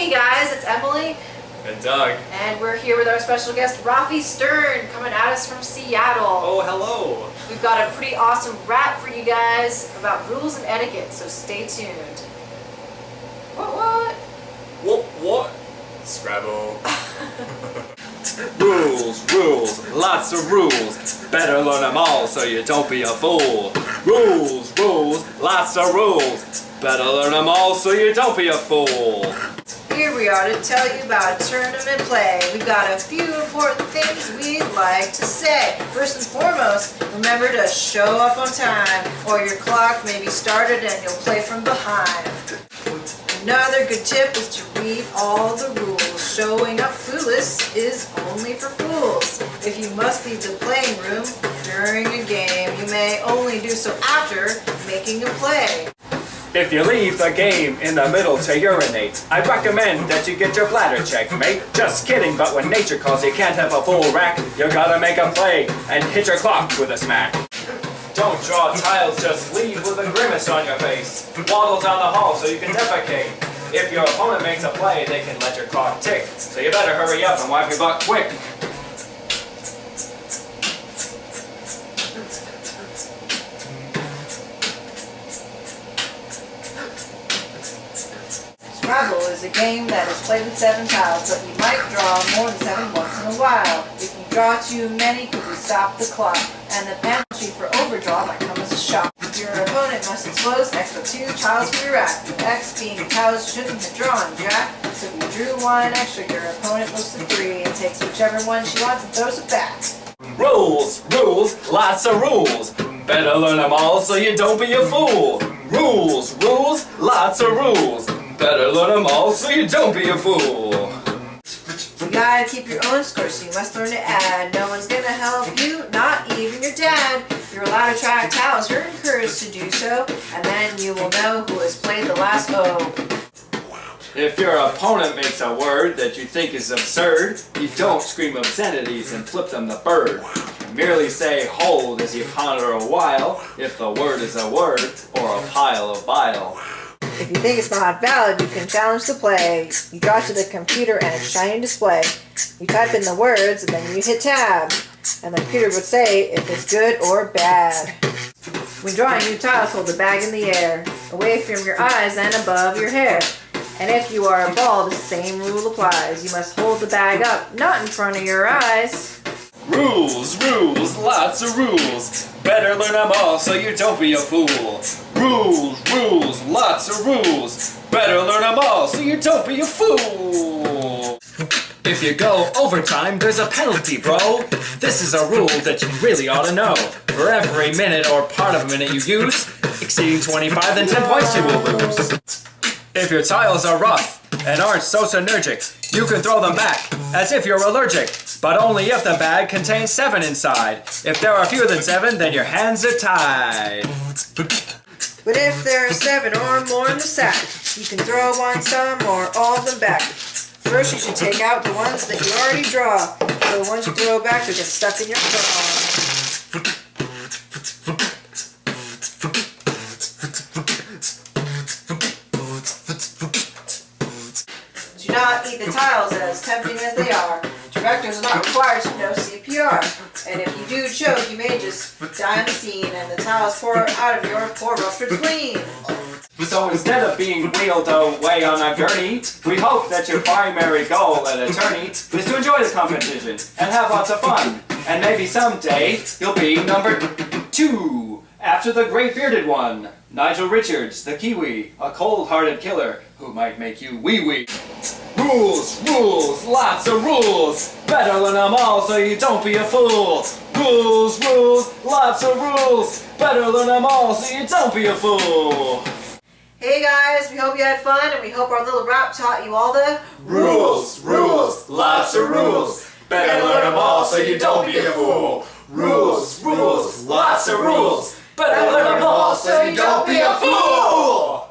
Hey guys, it's Emily. And Doug. And we're here with our special guest, Rafi Stern, coming at us from Seattle. Oh, hello. We've got a pretty awesome rap for you guys about rules and etiquette, so stay tuned. What? What? Scrabble. Rules, lots of rules. Better learn them all so you don't be a fool. Rules, lots of rules. Better learn them all so you don't be a fool. Here we are to tell you about tournament play. We've got a few important things we'd like to say. First and foremost, remember to show up on time, or your clock may be started and you'll play from behind. Another good tip is to read all the rules. Showing up clueless is only for fools. If you must leave the playing room during a game, you may only do so after making a play. If you leave the game in the middle to urinate, I recommend that you get your bladder checked, mate. Just kidding, but when nature calls you can't have a full rack. You gotta make a play and hit your clock with a smack. Don't draw tiles, just leave with a grimace on your face. Waddle down the hall so you can defecate. If your opponent makes a play, they can let your clock tick. So you better hurry up and wipe your butt quick. Scrabble is a game that is played with 7 tiles, but you might draw more than 7 once in a while. If you draw too many, could we stop the clock? And the penalty for overdraw might come as a shock. Your opponent must expose X with 2 tiles for your rack. X being the tiles you shouldn't have drawn, Jack. So if you drew 1 extra, your opponent moves to 3 and takes whichever one she wants and throws it back. Rules, lots of rules. Better learn them all so you don't be a fool. Rules, lots of rules. Better learn them all so you don't be a fool. You gotta keep your own score, so you must learn to add. No one's gonna help you, not even your dad. You're allowed to track tiles, you're encouraged to do so, and then you will know who has played the last O. If your opponent makes a word that you think is absurd, you don't scream obscenities and flip them the bird. Merely say hold as you ponder a while, if the word is a word or a pile of bile. If you think it's not valid, you can challenge the play. You draw to the computer and its shiny display. You type in the words and then you hit tab. And the computer would say if it's good or bad. When drawing new tiles, hold the bag in the air, away from your eyes and above your hair. And if you are bald, the same rule applies. You must hold the bag up, not in front of your eyes. Rules, lots of rules. Better learn them all so you don't be a fool. Rules, lots of rules. Better learn them all so you don't be a fool. If you go overtime, there's a penalty, bro. This is a rule that you really ought to know. For every minute or part of a minute you use, exceeding 25, then 10 points you will lose. If your tiles are rough and aren't so synergic, you can throw them back as if you're allergic, but only if the bag contains 7 inside. If there are fewer than 7, then your hands are tied. But if there are 7 or more in the sack, you can throw one, some, or all of them back. First, you should take out the ones that you already draw, so the ones you throw back will get stuck in your claw. Do not eat the tiles, as tempting as they are. Directors are not required to know CPR. And if you do choke, you may just die on the scene and the tiles pour out of your poor ruptured spleen. So instead of being wheeled away on a gurney, we hope that your primary goal at attorney is to enjoy the competition and have lots of fun. And maybe someday you'll be number 2 after the great bearded one, Nigel Richards, the Kiwi, a cold-hearted killer who might make you wee-wee. Rules, lots of rules. Better learn them all so you don't be a fool. Rules, lots of rules. Better learn them all so you don't be a fool. Hey guys, we hope you had fun and we hope our little rap taught you all the Rules, lots of rules. Better learn them all so you don't be a fool. Rules, lots of rules. Better learn them all so you don't be a fool.